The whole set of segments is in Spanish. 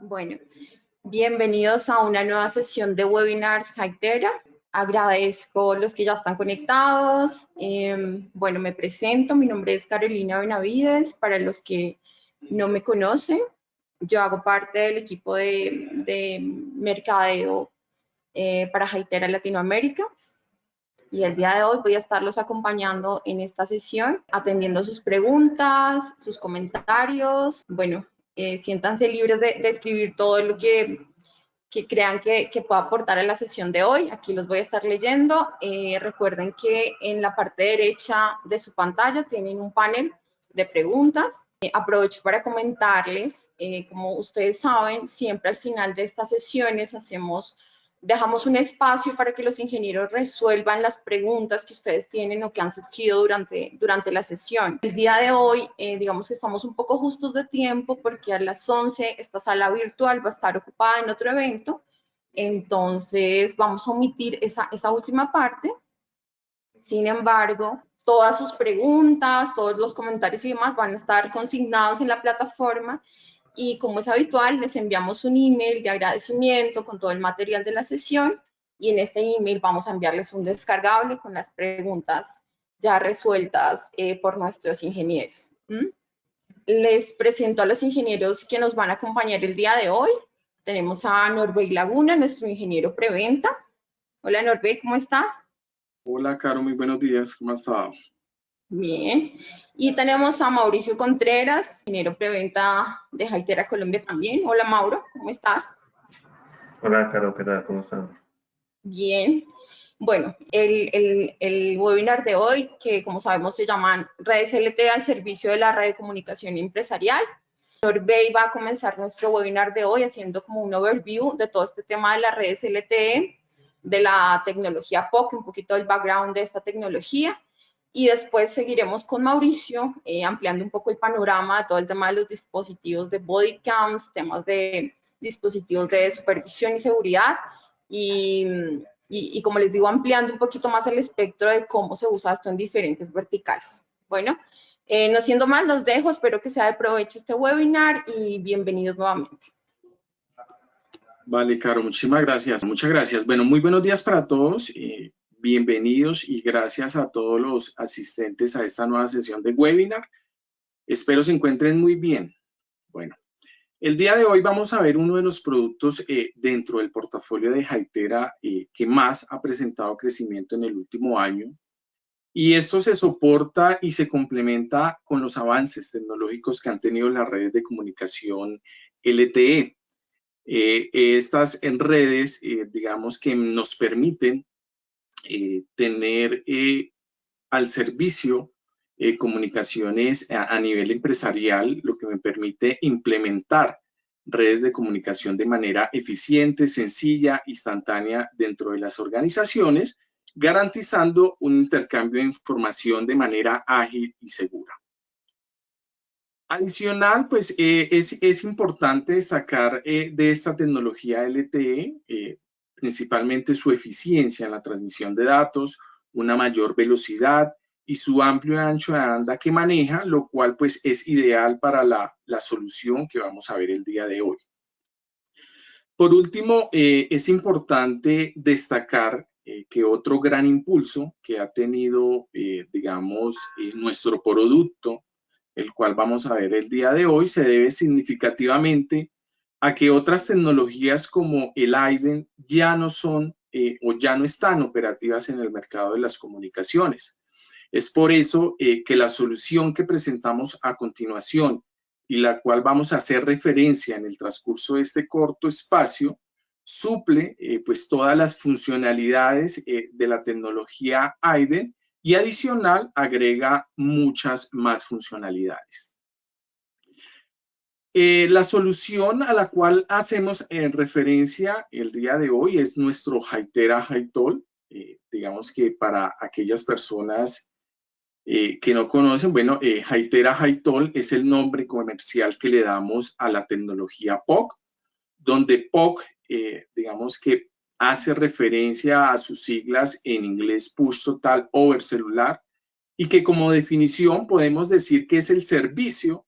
Bueno, bienvenidos a una nueva sesión de webinars Hytera. Agradezco los que ya están conectados. Bueno, me presento, mi nombre es Carolina Benavides. Para los que no me conocen, yo hago parte del equipo de mercadeo para Hytera Latinoamérica. Y el día de hoy voy a estarlos acompañando en esta sesión, atendiendo sus preguntas, sus comentarios. Bueno, siéntanse libres de escribir todo lo que crean que pueda aportar a la sesión de hoy. Aquí los voy a estar leyendo. Recuerden que en la parte derecha de su pantalla tienen un panel de preguntas. Aprovecho para comentarles, como ustedes saben, siempre al final de estas sesiones dejamos un espacio para que los ingenieros resuelvan las preguntas que ustedes tienen o que han surgido durante la sesión. El día de hoy, digamos que estamos un poco justos de tiempo porque a las 11 esta sala virtual va a estar ocupada en otro evento, entonces vamos a omitir esa última parte. Sin embargo, todas sus preguntas, todos los comentarios y demás van a estar consignados en la plataforma y, como es habitual, les enviamos un email de agradecimiento con todo el material de la sesión y en este email vamos a enviarles un descargable con las preguntas ya resueltas por nuestros ingenieros. Les presento a los ingenieros que nos van a acompañar el día de hoy. Tenemos a Norbey Laguna, nuestro ingeniero preventa. Hola Norbey, ¿cómo estás? Hola, Caro, muy buenos días, ¿cómo has estado? Bien. Y tenemos a Mauricio Contreras, ingeniero preventa de Hytera Colombia también. Hola Mauro, ¿cómo estás? Hola, Caro, ¿qué tal? ¿Cómo están? Bien. Bueno, el webinar de hoy, que como sabemos se llaman Redes LTE al servicio de la radiocomunicación empresarial. Norbey va a comenzar nuestro webinar de hoy haciendo como un overview de todo este tema de las redes LTE, de la tecnología POC, un poquito del background de esta tecnología. Y después seguiremos con Mauricio, ampliando un poco el panorama de todo el tema de los dispositivos de body cams, temas de dispositivos de supervisión y seguridad. Y como les digo, ampliando un poquito más el espectro de cómo se usa esto en diferentes verticales. Bueno, no siendo más, los dejo. Espero que sea de provecho este webinar y bienvenidos nuevamente. Vale, Caro, muchísimas gracias. Muchas gracias. Bueno, muy buenos días para todos. Bienvenidos y gracias a todos los asistentes a esta nueva sesión de webinar. Espero se encuentren muy bien. Bueno, el día de hoy vamos a ver uno de los productos dentro del portafolio de Hytera que más ha presentado crecimiento en el último año. Y esto se soporta y se complementa con los avances tecnológicos que han tenido las redes de comunicación LTE. Estas redes, digamos que nos permiten tener al servicio comunicaciones a nivel empresarial, lo que me permite implementar redes de comunicación de manera eficiente, sencilla, instantánea dentro de las organizaciones, garantizando un intercambio de información de manera ágil y segura. Adicional, pues es importante destacar de esta tecnología LTE, principalmente su eficiencia en la transmisión de datos, una mayor velocidad y su amplio ancho de banda que maneja, lo cual pues es ideal para la solución que vamos a ver el día de hoy. Por último, es importante destacar que otro gran impulso que ha tenido, digamos, nuestro producto, el cual vamos a ver el día de hoy, se debe significativamente a que otras tecnologías como el AIDEN ya no son o ya no están operativas en el mercado de las comunicaciones. Es por eso que la solución que presentamos a continuación y la cual vamos a hacer referencia en el transcurso de este corto espacio, suple pues todas las funcionalidades de la tecnología AIDEN y adicional agrega muchas más funcionalidades. La solución a la cual hacemos referencia el día de hoy es nuestro Hytera Hi-Tol. Digamos que para aquellas personas que no conocen, bueno, Hytera Hi-Tol es el nombre comercial que le damos a la tecnología POC, donde POC, digamos que hace referencia a sus siglas en inglés Push Total Over Celular, y que como definición podemos decir que es el servicio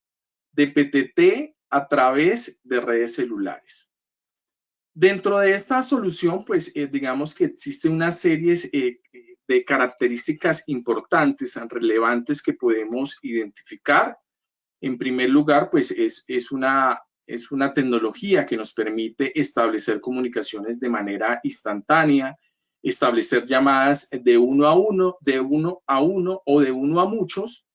de PTT a través de redes celulares. Dentro de esta solución, pues digamos que existe una serie de características importantes, relevantes que podemos identificar. En primer lugar, pues es una tecnología que nos permite establecer comunicaciones de manera instantánea, establecer llamadas de uno a uno, o de uno a muchos.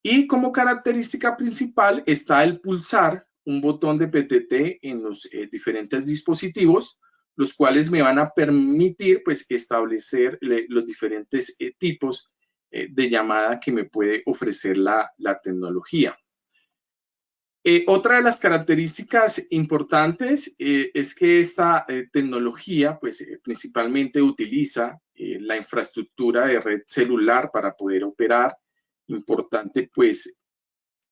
Y como característica principal está el pulsar un botón de PTT en los diferentes dispositivos, los cuales me van a permitir pues establecer los diferentes tipos de llamada que me puede ofrecer la tecnología. Otra de las características importantes es que esta tecnología pues principalmente utiliza la infraestructura de red celular para poder operar. Importante pues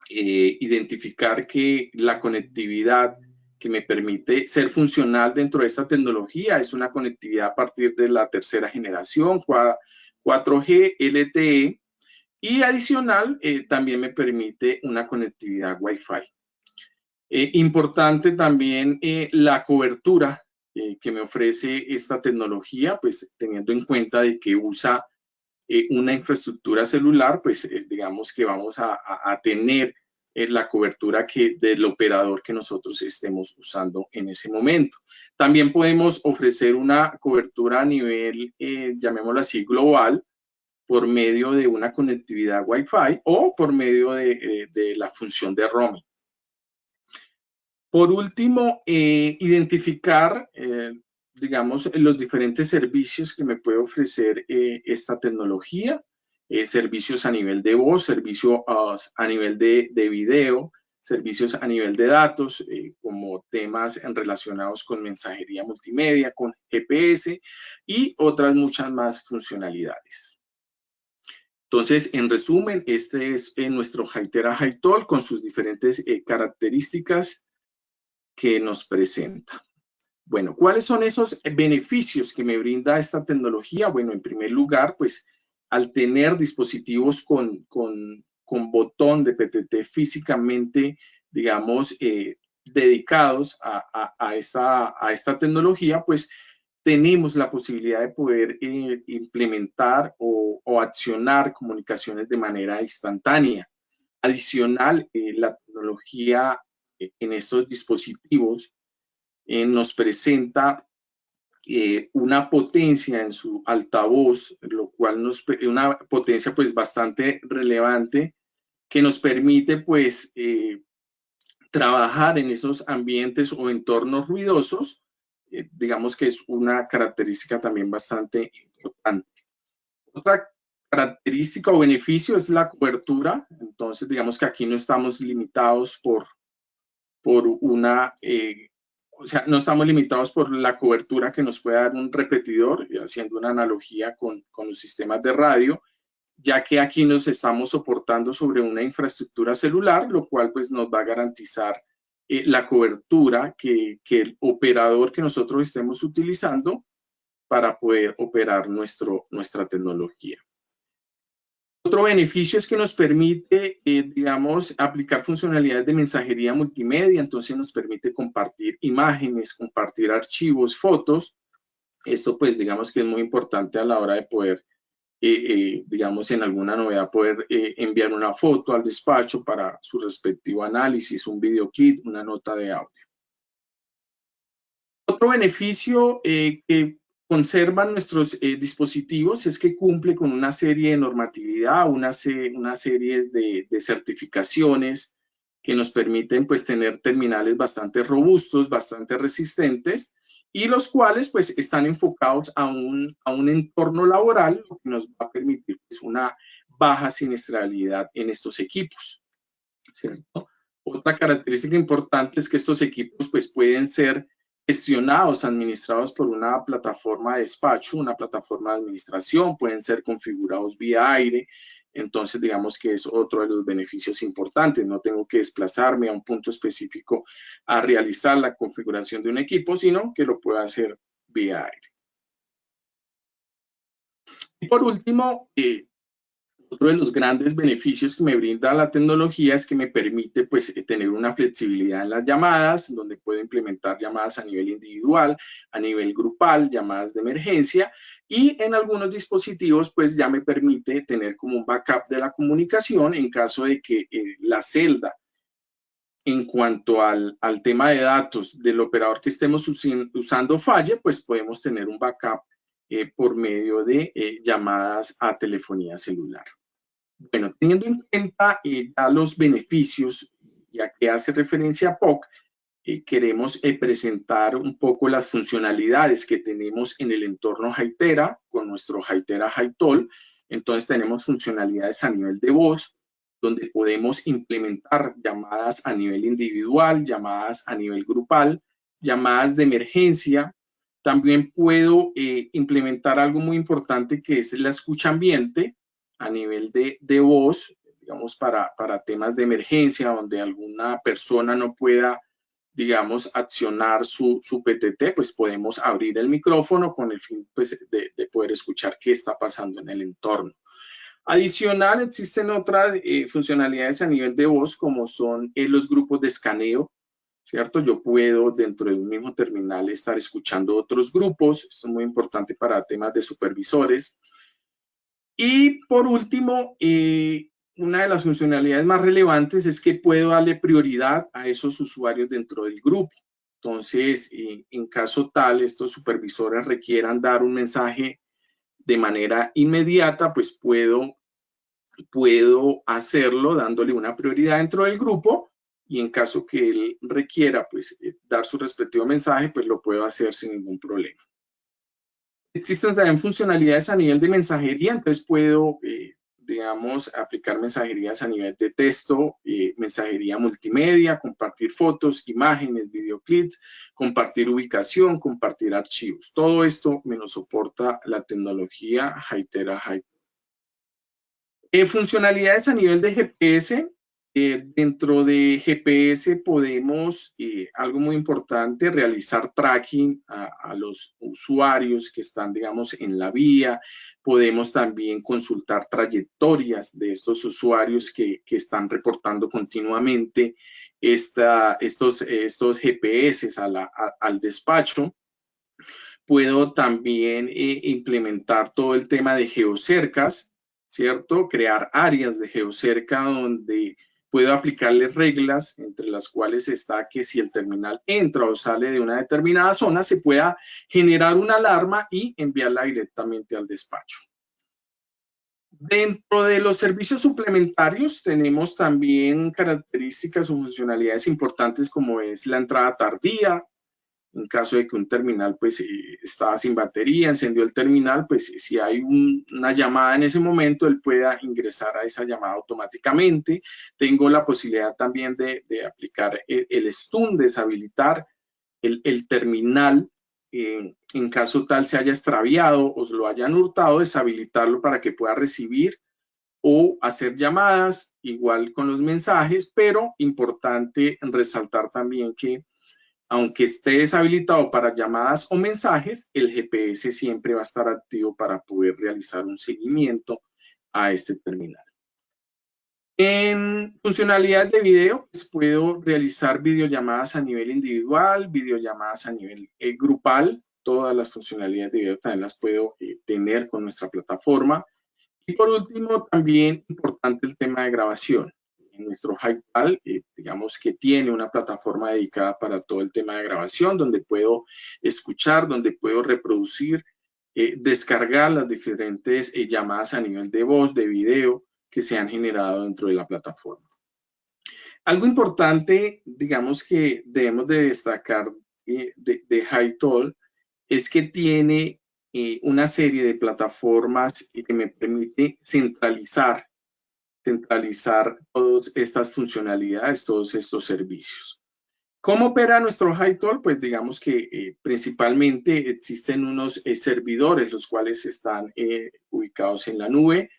identificar que la conectividad que me permite ser funcional dentro de esta tecnología es una conectividad a partir de la tercera generación, 4G LTE, y adicional también me permite una conectividad Wi-Fi. Importante también la cobertura que me ofrece esta tecnología, pues teniendo en cuenta de que usa una infraestructura celular, pues digamos que vamos a tener la cobertura del operador que nosotros estemos usando en ese momento. También podemos ofrecer una cobertura a nivel, llamémoslo así, global, por medio de una conectividad Wi-Fi o por medio de la función de roaming. Por último, identificar digamos, los diferentes servicios que me puede ofrecer esta tecnología, servicios a nivel de voz, servicios a nivel de video, servicios a nivel de datos, como temas relacionados con mensajería multimedia, con GPS y otras muchas más funcionalidades. Entonces, en resumen, este es nuestro Hytera Hi-Talk con sus diferentes características que nos presenta. Bueno, ¿cuáles son esos beneficios que me brinda esta tecnología? Bueno, en primer lugar, pues al tener dispositivos con botón de PTT físicamente, digamos, dedicados a esta tecnología, pues tenemos la posibilidad de poder implementar o accionar comunicaciones de manera instantánea. Adicional, la tecnología en estos dispositivos nos presenta una potencia en su altavoz, lo cual una potencia pues bastante relevante que nos permite pues trabajar en esos ambientes o entornos ruidosos, digamos que es una característica también bastante importante. Otra característica o beneficio es la cobertura, entonces digamos que aquí no estamos limitados por una, o sea, no estamos limitados por la cobertura que nos puede dar un repetidor, haciendo una analogía con los sistemas de radio, ya que aquí nos estamos soportando sobre una infraestructura celular, lo cual pues nos va a garantizar la cobertura que el operador que nosotros estemos utilizando para poder operar nuestra tecnología. Otro beneficio es que nos permite, digamos, aplicar funcionalidades de mensajería multimedia, entonces nos permite compartir imágenes, compartir archivos, fotos. Esto pues digamos que es muy importante a la hora de poder, digamos, en alguna novedad poder enviar una foto al despacho para su respectivo análisis, un videoclip, una nota de audio. Otro beneficio que conservan nuestros dispositivos es que cumple con una serie de normatividad, una serie de certificaciones que nos permiten pues tener terminales bastante robustos, bastante resistentes y los cuales pues están enfocados a un entorno laboral, lo que nos va a permitir pues, una baja siniestralidad en estos equipos, ¿cierto? Otra característica importante es que estos equipos pues pueden ser gestionados, administrados por una plataforma de despacho, una plataforma de administración, pueden ser configurados vía aire, entonces digamos que es otro de los beneficios importantes, no tengo que desplazarme a un punto específico a realizar la configuración de un equipo, sino que lo puedo hacer vía aire. Y por último, Otro de los grandes beneficios que me brinda la tecnología es que me permite pues, tener una flexibilidad en las llamadas, donde puedo implementar llamadas a nivel individual, a nivel grupal, llamadas de emergencia, y en algunos dispositivos pues ya me permite tener como un backup de la comunicación en caso de que la celda en cuanto al tema de datos del operador que estemos usando falle, pues podemos tener un backup por medio de llamadas a telefonía celular. Bueno, teniendo en cuenta ya los beneficios, ya que hace referencia a POC, queremos presentar un poco las funcionalidades que tenemos en el entorno Hytera con nuestro Hytera Hytol. Entonces tenemos funcionalidades a nivel de voz, donde podemos implementar llamadas a nivel individual, llamadas a nivel grupal, llamadas de emergencia. También puedo implementar algo muy importante que es la escucha ambiente a nivel de voz, digamos, para temas de emergencia, donde alguna persona no pueda, digamos, accionar su PTT, pues podemos abrir el micrófono con el fin pues, de poder escuchar qué está pasando en el entorno. Adicional, existen otras funcionalidades a nivel de voz, como son los grupos de escaneo, ¿cierto? Yo puedo dentro de un mismo terminal estar escuchando otros grupos, esto es muy importante para temas de supervisores. Y por último, una de las funcionalidades más relevantes es que puedo darle prioridad a esos usuarios dentro del grupo. Entonces, en caso tal, estos supervisores requieran dar un mensaje de manera inmediata, pues puedo hacerlo dándole una prioridad dentro del grupo, y en caso que él requiera pues dar su respectivo mensaje, pues lo puedo hacer sin ningún problema. Existen también funcionalidades a nivel de mensajería, entonces puedo, digamos, aplicar mensajerías a nivel de texto, mensajería multimedia, compartir fotos, imágenes, videoclips, compartir ubicación, compartir archivos. Todo esto me lo soporta la tecnología Hytera Hytol. Funcionalidades a nivel de GPS. Dentro de GPS podemos, algo muy importante, realizar tracking a los usuarios que están, digamos, en la vía. Podemos también consultar trayectorias de estos usuarios que están reportando continuamente estos GPS al despacho. Puedo también implementar todo el tema de geocercas, ¿cierto? Crear áreas de geocerca donde puedo aplicarle reglas, entre las cuales está que si el terminal entra o sale de una determinada zona, se pueda generar una alarma y enviarla directamente al despacho. Dentro de los servicios suplementarios tenemos también características o funcionalidades importantes como es la entrada tardía. En caso de que un terminal pues estaba sin batería, encendió el terminal, pues si hay una llamada en ese momento, él pueda ingresar a esa llamada automáticamente. Tengo la posibilidad también de aplicar el stun, deshabilitar el terminal en caso tal se haya extraviado o se lo hayan hurtado, deshabilitarlo para que pueda recibir o hacer llamadas, igual con los mensajes, pero importante resaltar también que aunque esté deshabilitado para llamadas o mensajes, el GPS siempre va a estar activo para poder realizar un seguimiento a este terminal. En funcionalidades de video, pues puedo realizar videollamadas a nivel individual, videollamadas a nivel grupal. Todas las funcionalidades de video también las puedo tener con nuestra plataforma. Y por último, también importante el tema de grabación. En nuestro Hytol, digamos que tiene una plataforma dedicada para todo el tema de grabación, donde puedo escuchar, donde puedo reproducir, descargar las diferentes llamadas a nivel de voz, de video, que se han generado dentro de la plataforma. Algo importante, digamos que debemos de destacar de Hytol es que tiene una serie de plataformas que me permite centralizar todas estas funcionalidades, todos estos servicios. ¿Cómo opera nuestro Hytol? Pues digamos que principalmente existen unos servidores, los cuales están ubicados en la nube.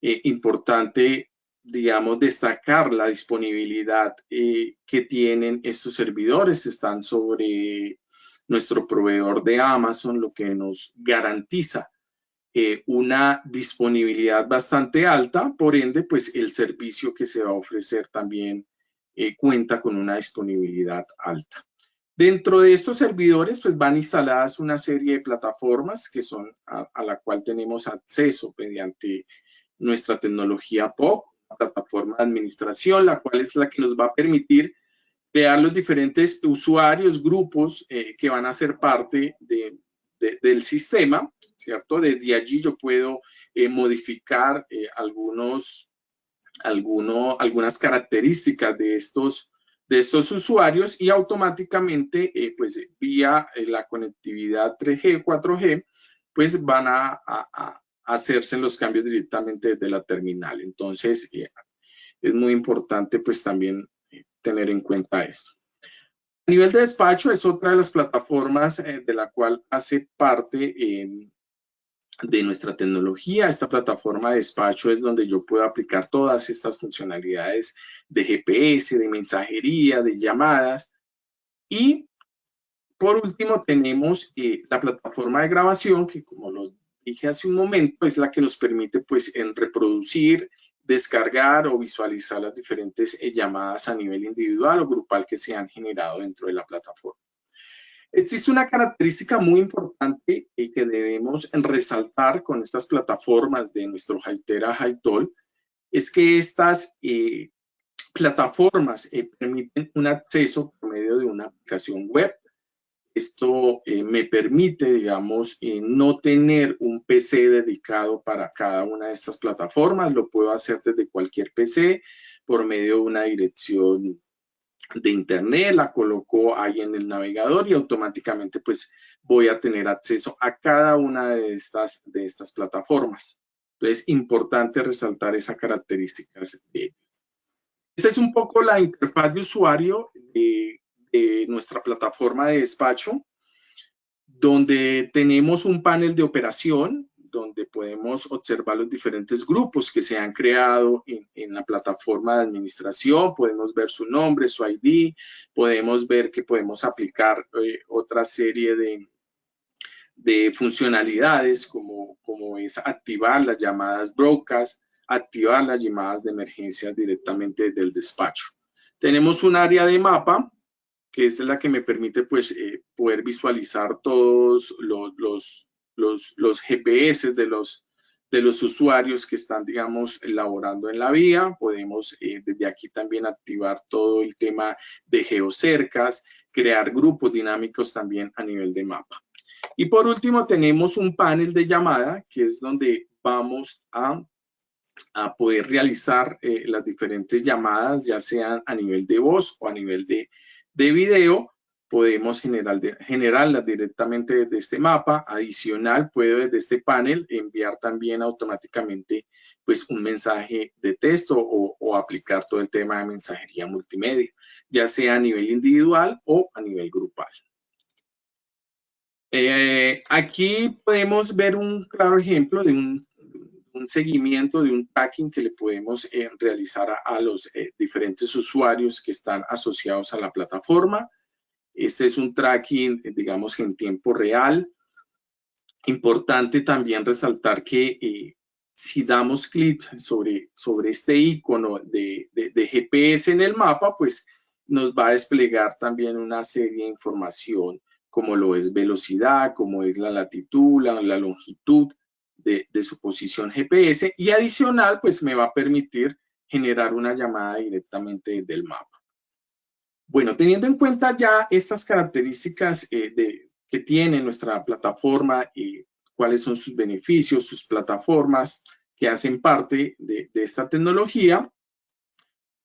Importante, digamos, destacar la disponibilidad que tienen estos servidores. Están sobre nuestro proveedor de Amazon, lo que nos garantiza una disponibilidad bastante alta, por ende, pues el servicio que se va a ofrecer también cuenta con una disponibilidad alta. Dentro de estos servidores, pues van instaladas una serie de plataformas que son a la cual tenemos acceso mediante nuestra tecnología POC, plataforma de administración, la cual es la que nos va a permitir crear los diferentes usuarios, grupos que van a ser parte del sistema, ¿cierto? Desde allí yo puedo modificar algunas características de estos usuarios y automáticamente, pues vía la conectividad 3G, 4G, pues van a hacerse los cambios directamente desde la terminal. Entonces, es muy importante pues también tener en cuenta esto. A nivel de despacho es otra de las plataformas de la cual hace parte de nuestra tecnología. Esta plataforma de despacho es donde yo puedo aplicar todas estas funcionalidades de GPS, de mensajería, de llamadas. Y por último tenemos la plataforma de grabación que, como lo dije hace un momento, es la que nos permite pues reproducir, descargar o visualizar las diferentes llamadas a nivel individual o grupal que se han generado dentro de la plataforma. Existe una característica muy importante y que debemos resaltar con estas plataformas de nuestro Hytera Hytol, es que estas plataformas permiten un acceso por medio de una aplicación web. Esto me permite, digamos, no tener un PC dedicado para cada una de estas plataformas. Lo puedo hacer desde cualquier PC por medio de una dirección de internet, la coloco ahí en el navegador y automáticamente pues voy a tener acceso a cada una de estas plataformas. Entonces, importante resaltar esa característica de ellas. Esta es un poco la interfaz de usuario de nuestra plataforma de despacho, donde tenemos un panel de operación, donde podemos observar los diferentes grupos que se han creado en la plataforma de administración. Podemos ver su nombre, su ID, podemos ver que podemos aplicar otra serie de funcionalidades como es activar las llamadas broadcast, activar las llamadas de emergencia directamente desde el despacho. Tenemos un área de mapa, que es la que me permite pues, poder visualizar todos los GPS de los usuarios que están, digamos, laborando en la vía. Podemos desde aquí también activar todo el tema de geocercas, crear grupos dinámicos también a nivel de mapa. Y por último tenemos un panel de llamada, que es donde vamos a poder realizar las diferentes llamadas, ya sean a nivel de voz o a nivel de video. Podemos generarlas directamente desde este mapa. Adicional, puedo desde este panel enviar también automáticamente pues, un mensaje de texto o aplicar todo el tema de mensajería multimedia, ya sea a nivel individual o a nivel grupal. Aquí podemos ver un claro ejemplo de un seguimiento, de un tracking que le podemos realizar a los diferentes usuarios que están asociados a la plataforma. Este es un tracking, digamos, en tiempo real. Importante también resaltar que si damos clic sobre este icono de GPS en el mapa, pues nos va a desplegar también una serie de información, como lo es velocidad, como es la latitud, la longitud de su posición GPS, y adicional, pues me va a permitir generar una llamada directamente desde el mapa. Bueno, teniendo en cuenta ya estas características que tiene nuestra plataforma y cuáles son sus beneficios, sus plataformas que hacen parte de esta tecnología,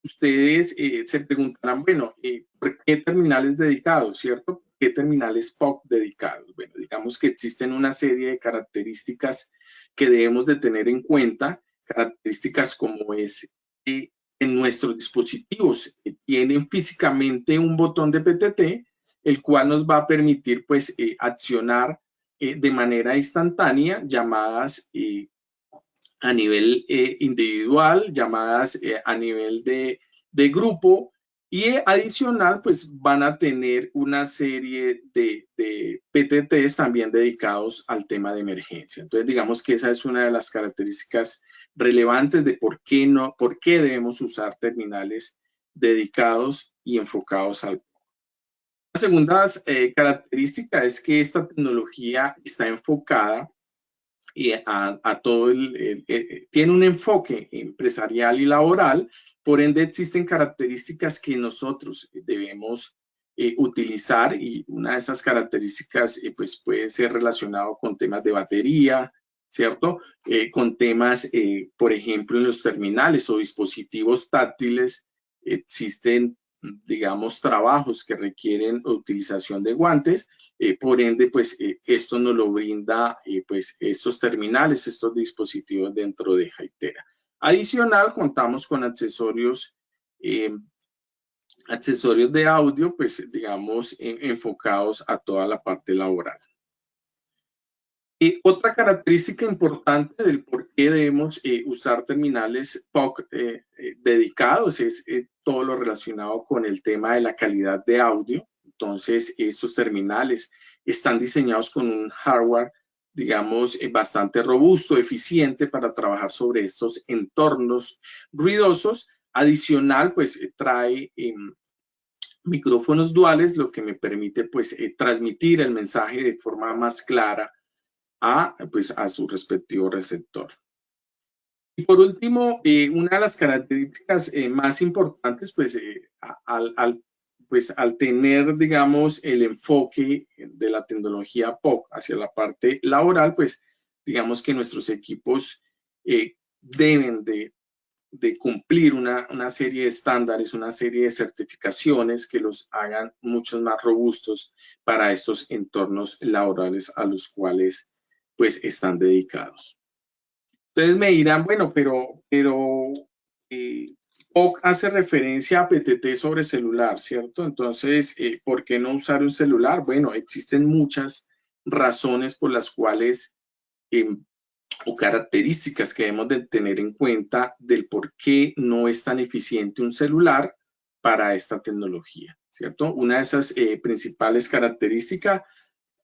ustedes se preguntarán, bueno, ¿por qué terminales dedicados, cierto? ¿Qué terminales POC dedicados? Bueno, digamos que existen una serie de características que debemos de tener en cuenta, características como es en nuestros dispositivos tienen físicamente un botón de PTT, el cual nos va a permitir pues accionar de manera instantánea llamadas a nivel individual, llamadas a nivel de grupo, Y adicional, pues van a tener una serie de PTTs también dedicados al tema de emergencia. Entonces, digamos que esa es una de las características relevantes de por qué debemos usar terminales dedicados y enfocados al. La segunda característica es que esta tecnología está enfocada a todo tiene un enfoque empresarial y laboral, por ende existen características que nosotros debemos utilizar, y una de esas características pues puede ser relacionado con temas de batería, ¿cierto? Con temas, por ejemplo, en los terminales o dispositivos táctiles existen, digamos, trabajos que requieren utilización de guantes. Por ende, pues esto nos lo brinda pues estos terminales, estos dispositivos dentro de Hytera. Adicional, contamos con accesorios de audio, pues digamos, enfocados a toda la parte laboral. Otra característica importante del por qué debemos usar terminales POC dedicados es todo lo relacionado con el tema de la calidad de audio. Entonces, estos terminales están diseñados con un hardware, digamos, bastante robusto, eficiente para trabajar sobre estos entornos ruidosos. Adicional, pues trae micrófonos duales, lo que me permite pues transmitir el mensaje de forma más clara a su respectivo receptor. Y por último, una de las características más importantes, pues al tener, digamos, el enfoque de la tecnología POC hacia la parte laboral, pues digamos que nuestros equipos deben de cumplir una serie de estándares, una serie de certificaciones que los hagan mucho más robustos para estos entornos laborales a los cuales pues están dedicados. Entonces me dirán, bueno, pero POC hace referencia a PTT sobre celular, ¿cierto? Entonces, ¿por qué no usar un celular? Bueno, existen muchas razones por las cuales o características que debemos de tener en cuenta del por qué no es tan eficiente un celular para esta tecnología, ¿cierto? Una de esas principales características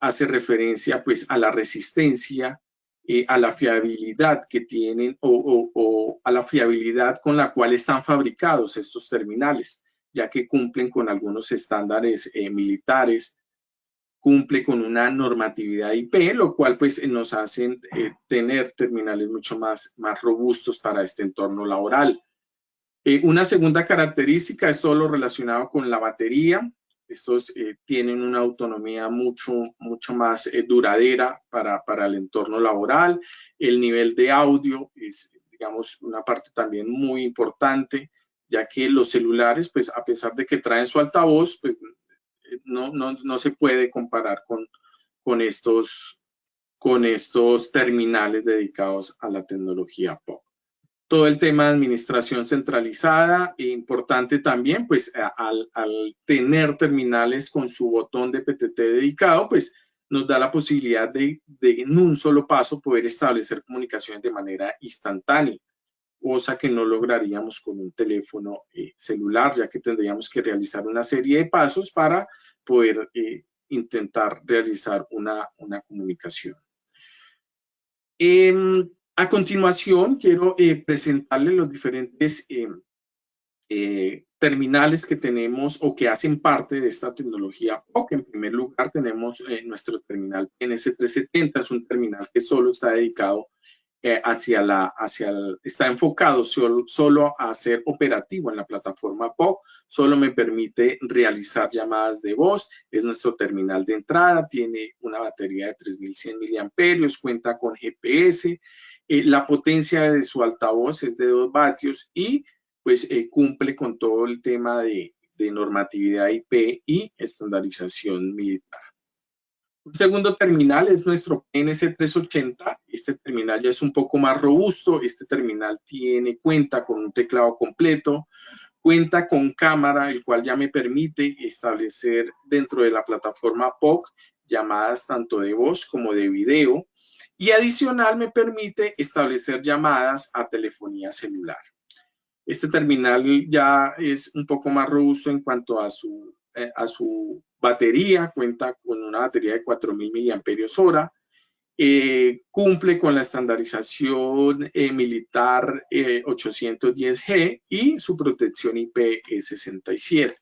hace referencia pues a la resistencia, a la fiabilidad que tienen o a la fiabilidad con la cual están fabricados estos terminales, ya que cumplen con algunos estándares militares, cumple con una normatividad IP, lo cual pues nos hacen tener terminales mucho más robustos para este entorno laboral. Una segunda característica es todo lo relacionado con la batería. Estos tienen una autonomía mucho más duradera para el entorno laboral. El nivel de audio es, digamos, una parte también muy importante, ya que los celulares, pues a pesar de que traen su altavoz, pues no se puede comparar con estos terminales dedicados a la tecnología POC. Todo el tema de administración centralizada, importante también, pues al tener terminales con su botón de PTT dedicado, pues nos da la posibilidad de en un solo paso poder establecer comunicaciones de manera instantánea, cosa que no lograríamos con un teléfono celular, ya que tendríamos que realizar una serie de pasos para poder intentar realizar una comunicación. A continuación, quiero presentarles los diferentes terminales que tenemos o que hacen parte de esta tecnología POC. En primer lugar, tenemos nuestro terminal PNS370, es un terminal que solo está dedicado está enfocado solo a ser operativo en la plataforma POC, solo me permite realizar llamadas de voz, es nuestro terminal de entrada, tiene una batería de 3100 miliamperios, cuenta con GPS, la potencia de su altavoz es de 2 vatios y pues cumple con todo el tema de normatividad IP y estandarización militar. Un segundo terminal es nuestro PNS380. Este terminal ya es un poco más robusto. Este terminal cuenta con un teclado completo, cuenta con cámara, el cual ya me permite establecer dentro de la plataforma POC llamadas tanto de voz como de video, y adicional me permite establecer llamadas a telefonía celular. Este terminal ya es un poco más robusto en cuanto a su batería, cuenta con una batería de 4.000 mAh, cumple con la estandarización militar 810G y su protección IP67.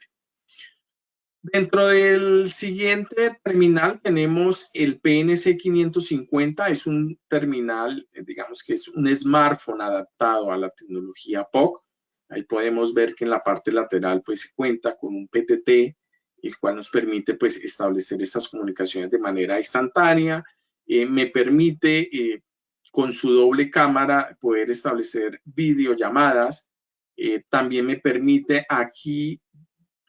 Dentro del siguiente terminal tenemos el PNC 550, es un terminal, digamos que es un smartphone adaptado a la tecnología POC. Ahí podemos ver que en la parte lateral pues se cuenta con un PTT, el cual nos permite pues establecer estas comunicaciones de manera instantánea. Me permite con su doble cámara poder establecer videollamadas. También me permite aquí,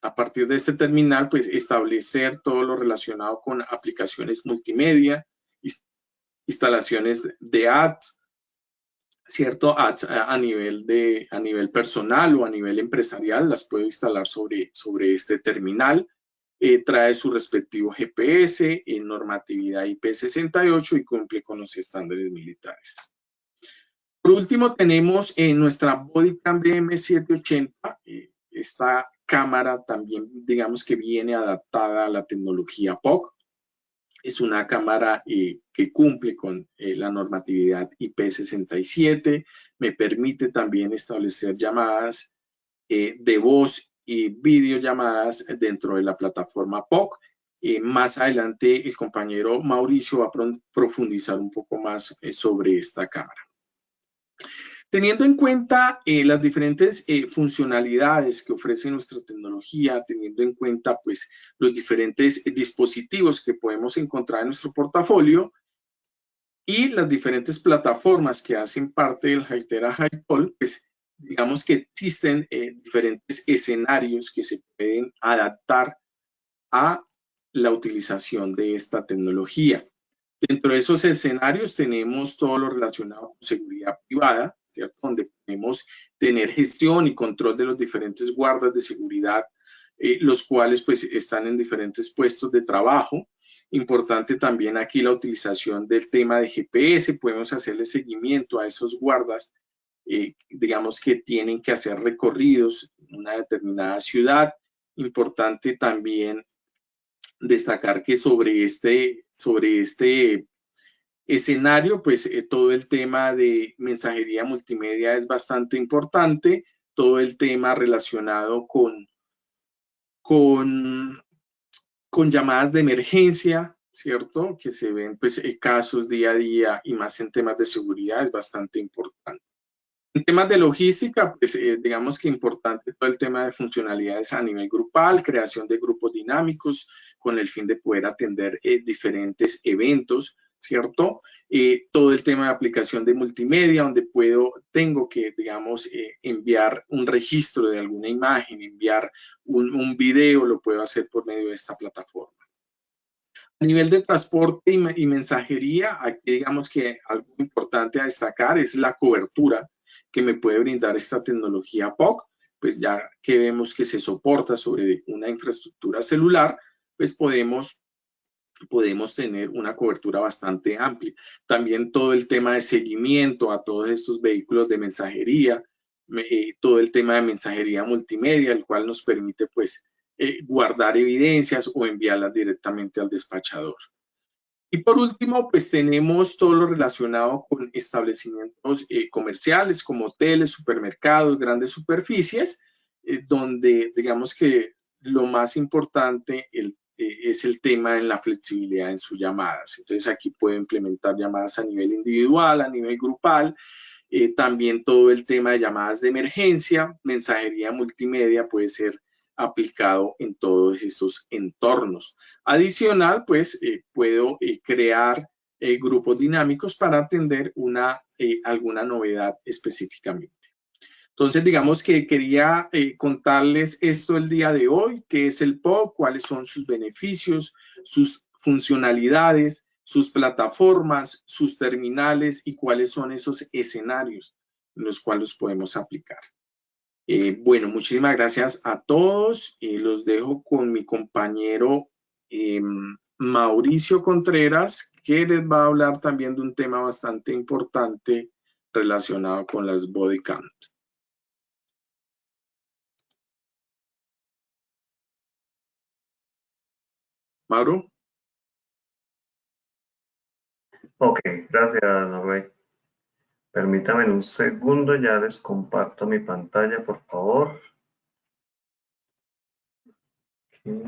a partir de este terminal, pues establecer todo lo relacionado con aplicaciones multimedia, instalaciones de ads, ¿cierto? Ads a nivel personal o a nivel empresarial, las puedo instalar sobre este terminal. Trae su respectivo GPS, normatividad IP68 y cumple con los estándares militares. Por último, tenemos nuestra Bodycam BM780. Esta cámara también, digamos que viene adaptada a la tecnología POC. Es una cámara que cumple con la normatividad IP67. Me permite también establecer llamadas de voz y videollamadas dentro de la plataforma POC. Más adelante, el compañero Mauricio va a profundizar un poco más sobre esta cámara. Teniendo en cuenta las diferentes funcionalidades que ofrece nuestra tecnología, teniendo en cuenta pues, los diferentes dispositivos que podemos encontrar en nuestro portafolio y las diferentes plataformas que hacen parte del Hytera HiTool, pues, digamos que existen diferentes escenarios que se pueden adaptar a la utilización de esta tecnología. Dentro de esos escenarios tenemos todo lo relacionado con seguridad privada, ¿cierto? Donde podemos tener gestión y control de los diferentes guardas de seguridad, los cuales pues están en diferentes puestos de trabajo. Importante también aquí la utilización del tema de GPS, podemos hacerle seguimiento a esos guardas, digamos que tienen que hacer recorridos en una determinada ciudad. Importante también destacar que sobre este escenario, pues todo el tema de mensajería multimedia es bastante importante, todo el tema relacionado con llamadas de emergencia, ¿cierto? Que se ven pues casos día a día y más en temas de seguridad es bastante importante. En temas de logística, pues digamos que importante todo el tema de funcionalidades a nivel grupal, creación de grupos dinámicos con el fin de poder atender diferentes eventos, ¿cierto? Todo el tema de aplicación de multimedia, donde tengo que, digamos, enviar un registro de alguna imagen, enviar un video, lo puedo hacer por medio de esta plataforma. A nivel de transporte y mensajería, aquí digamos que algo importante a destacar es la cobertura que me puede brindar esta tecnología POC, pues ya que vemos que se soporta sobre una infraestructura celular, pues podemos tener una cobertura bastante amplia. También todo el tema de seguimiento a todos estos vehículos de mensajería, todo el tema de mensajería multimedia, el cual nos permite pues guardar evidencias o enviarlas directamente al despachador. Y por último, pues tenemos todo lo relacionado con establecimientos comerciales como hoteles, supermercados, grandes superficies, donde digamos que lo más importante es el tema en la flexibilidad en sus llamadas. Entonces aquí puedo implementar llamadas a nivel individual, a nivel grupal, también todo el tema de llamadas de emergencia, mensajería multimedia puede ser aplicado en todos estos entornos. Adicional, pues puedo crear grupos dinámicos para atender alguna novedad específicamente. Entonces, digamos que quería contarles esto el día de hoy, qué es el POC, cuáles son sus beneficios, sus funcionalidades, sus plataformas, sus terminales y cuáles son esos escenarios en los cuales podemos aplicar. Bueno, muchísimas gracias a todos. Los dejo con mi compañero Mauricio Contreras, que les va a hablar también de un tema bastante importante relacionado con las bodycam. Mauro. Ok, gracias, Norbey. Permítame un segundo, ya les comparto mi pantalla, por favor. Aquí.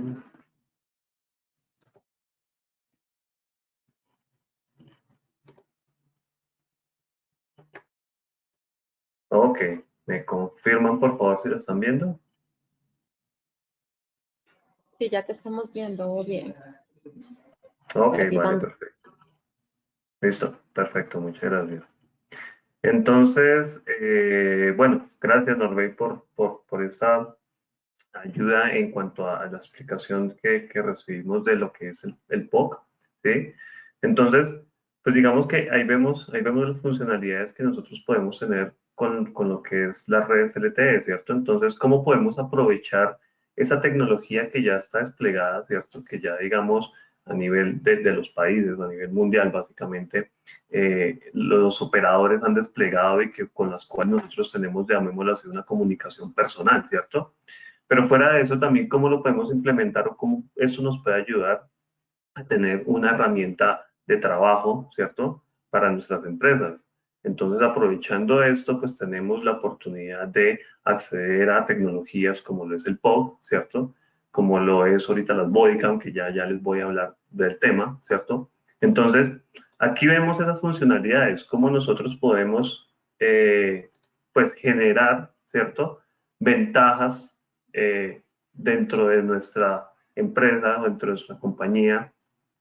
Ok, ¿me confirman, por favor, si lo están viendo? Sí, ya te estamos viendo bien. Ok, Para ti vale, también. perfecto. Listo, perfecto, muchas gracias. Entonces, bueno, gracias, Norbey, por esa ayuda en cuanto a la explicación que recibimos de lo que es el POC, ¿sí? Entonces, pues digamos que ahí vemos las funcionalidades que nosotros podemos tener con lo que es las redes LTE, ¿cierto? Entonces, ¿cómo podemos aprovechar esa tecnología que ya está desplegada, ¿cierto? Que ya, digamos, a nivel de los países, a nivel mundial, básicamente, los operadores han desplegado y que con las cuales nosotros tenemos, llamémoslo así, una comunicación personal, ¿cierto? Pero fuera de eso también, ¿cómo lo podemos implementar o cómo eso nos puede ayudar a tener una herramienta de trabajo, ¿cierto? Para nuestras empresas. Entonces, aprovechando esto, pues tenemos la oportunidad de acceder a tecnologías como lo es el POC, ¿cierto? Como lo es ahorita las bodycam, que ya les voy a hablar del tema, ¿cierto? Entonces, aquí vemos esas funcionalidades, cómo nosotros podemos, pues, generar, ¿cierto? Ventajas dentro de nuestra empresa o dentro de nuestra compañía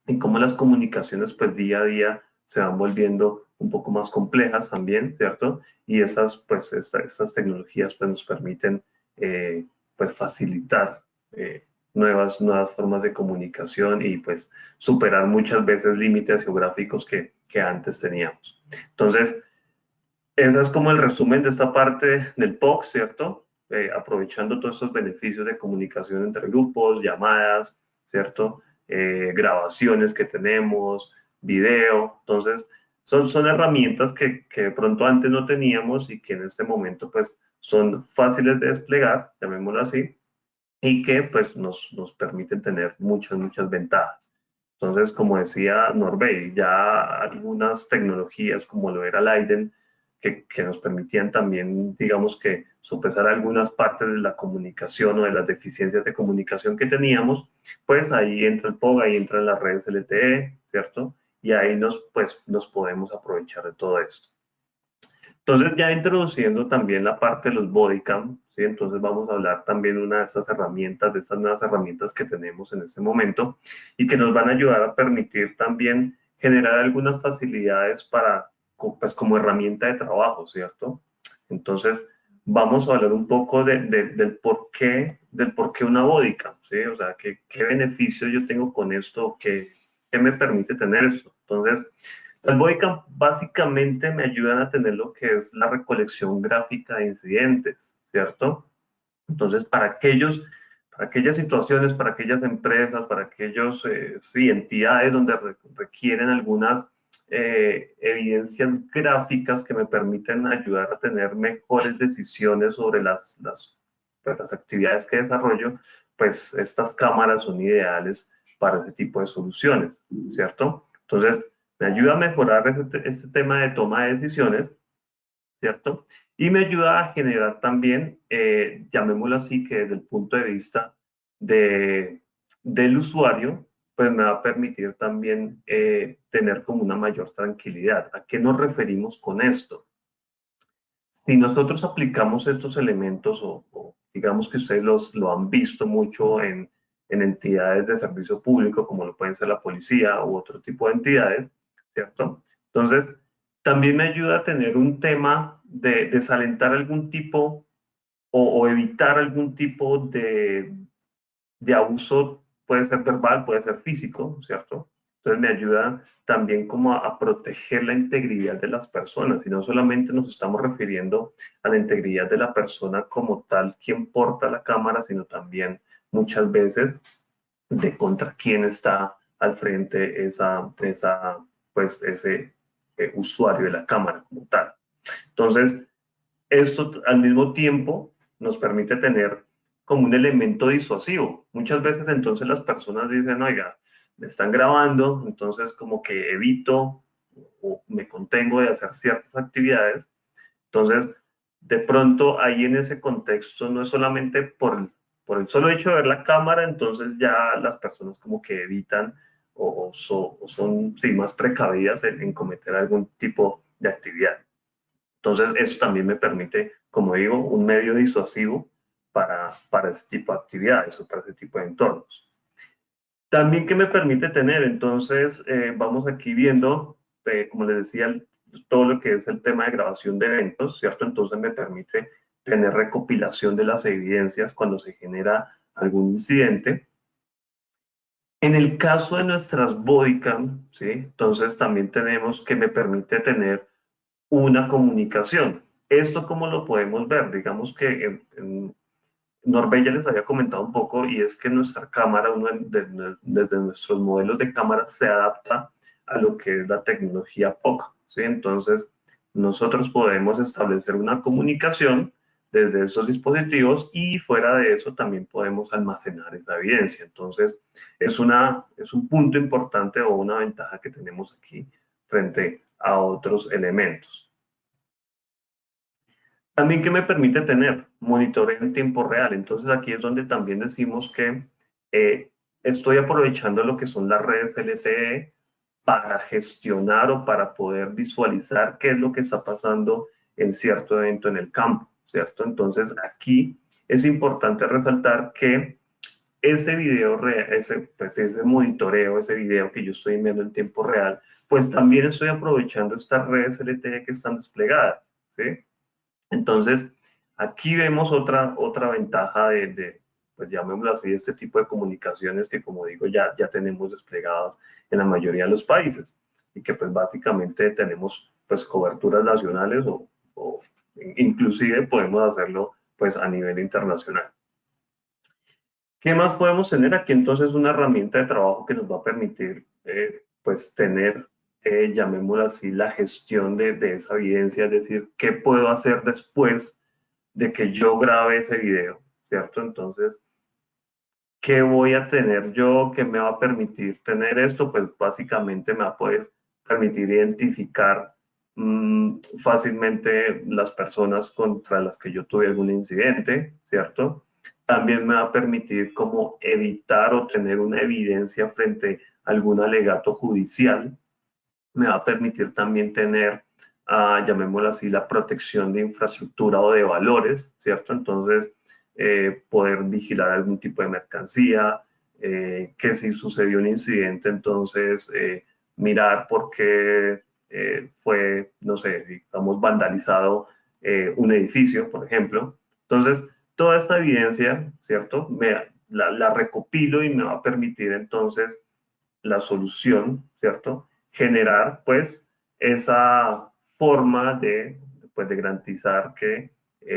y cómo las comunicaciones pues día a día se van volviendo un poco más complejas también, ¿cierto? Y estas tecnologías pues nos permiten pues facilitar nuevas formas de comunicación y pues superar muchas veces límites geográficos que antes teníamos. Entonces, ese es como el resumen de esta parte del POC, ¿cierto? Aprovechando todos estos beneficios de comunicación entre grupos, llamadas, ¿cierto? Grabaciones que tenemos, video. Entonces, son herramientas que de pronto antes no teníamos y que en este momento pues son fáciles de desplegar, llamémoslo así, y que pues nos permiten tener muchas ventajas. Entonces, como decía Norbey, ya algunas tecnologías como lo era Leiden, que nos permitían también, digamos que, sopesar algunas partes de la comunicación o de las deficiencias de comunicación que teníamos, pues ahí entra el POG, ahí entran las redes LTE, ¿cierto? Y ahí nos podemos aprovechar de todo esto. Entonces, ya introduciendo también la parte de los bodycam, ¿sí? Entonces vamos a hablar también de una de estas herramientas, de estas nuevas herramientas que tenemos en este momento y que nos van a ayudar a permitir también generar algunas facilidades para, pues como herramienta de trabajo, ¿cierto? Entonces, vamos a hablar un poco del por qué una bodycam, ¿sí? O sea, qué beneficios yo tengo con esto, qué me permite tener esto. Entonces, las bodycam básicamente me ayudan a tener lo que es la recolección gráfica de incidentes, ¿cierto? Entonces, para aquellas situaciones, para aquellas empresas, para aquellos entidades donde requieren algunas evidencias gráficas que me permiten ayudar a tener mejores decisiones sobre pues, las actividades que desarrollo, pues estas cámaras son ideales para ese tipo de soluciones, ¿cierto? Entonces, me ayuda a mejorar este tema de toma de decisiones, ¿cierto? Y me ayuda a generar también, llamémoslo así, que desde el punto de vista del usuario, pues me va a permitir también tener como una mayor tranquilidad. ¿A qué nos referimos con esto? Si nosotros aplicamos estos elementos o digamos que ustedes lo han visto mucho en entidades de servicio público, como lo pueden ser la policía u otro tipo de entidades, ¿cierto? Entonces, también me ayuda a tener un tema de desalentar algún tipo o evitar algún tipo de abuso, puede ser verbal, puede ser físico, ¿cierto? Entonces me ayuda también como a proteger la integridad de las personas y no solamente nos estamos refiriendo a la integridad de la persona como tal, quien porta la cámara, sino también muchas veces de contra quién está al frente pues ese usuario de la cámara como tal. Entonces, esto al mismo tiempo nos permite tener como un elemento disuasivo. Muchas veces entonces las personas dicen, oiga, me están grabando, entonces como que evito o me contengo de hacer ciertas actividades. Entonces, de pronto ahí en ese contexto no es solamente por el solo hecho de ver la cámara, entonces ya las personas como que evitan o son sí, más precavidas en cometer algún tipo de actividad. Entonces, eso también me permite, como digo, un medio disuasivo para ese tipo de actividades o para ese tipo de entornos. También que me permite tener, entonces, vamos aquí viendo, como les decía, todo lo que es el tema de grabación de eventos, ¿cierto? Entonces me permite tener recopilación de las evidencias cuando se genera algún incidente. En el caso de nuestras bodycam, ¿sí? Entonces también tenemos que me permite tener una comunicación. ¿Esto cómo lo podemos ver? Digamos que Norbert ya les había comentado un poco, y es que nuestra cámara, desde nuestros modelos de cámara, se adapta a lo que es la tecnología POC, ¿sí? Entonces, nosotros podemos establecer una comunicación desde esos dispositivos y fuera de eso también podemos almacenar esa evidencia. Entonces, es un punto importante o una ventaja que tenemos aquí frente a otros elementos. También que me permite tener monitoreo en tiempo real. Entonces aquí es donde también decimos que estoy aprovechando lo que son las redes LTE para gestionar o para poder visualizar qué es lo que está pasando en cierto evento en el campo, ¿cierto? Entonces aquí es importante resaltar que ese video, ese monitoreo, ese video que yo estoy viendo en tiempo real, pues también estoy aprovechando estas redes LTE que están desplegadas, ¿sí? Entonces, aquí vemos otra ventaja pues llamémoslo así, este tipo de comunicaciones que, como digo, ya tenemos desplegados en la mayoría de los países y que pues básicamente tenemos pues coberturas nacionales o inclusive podemos hacerlo pues a nivel internacional. ¿Qué más podemos tener aquí? Entonces, una herramienta de trabajo que nos va a permitir pues tener, llamémoslo así, la gestión de esa evidencia, es decir, qué puedo hacer después de que yo grabe ese video, ¿cierto? Entonces, ¿qué voy a tener yo que me va a permitir tener esto? Pues básicamente me va a poder permitir identificar fácilmente las personas contra las que yo tuve algún incidente, ¿cierto? También me va a permitir como evitar o tener una evidencia frente a algún alegato judicial. Me va a permitir también tener, llamémoslo así, la protección de infraestructura o de valores, ¿cierto? Entonces, poder vigilar algún tipo de mercancía, que si sucedió un incidente, entonces mirar por qué fue, no sé, digamos, vandalizado un edificio, por ejemplo. Entonces, toda esta evidencia, ¿cierto? La recopilo y me va a permitir entonces la solución, ¿cierto? Generar, pues, esa forma pues, de garantizar que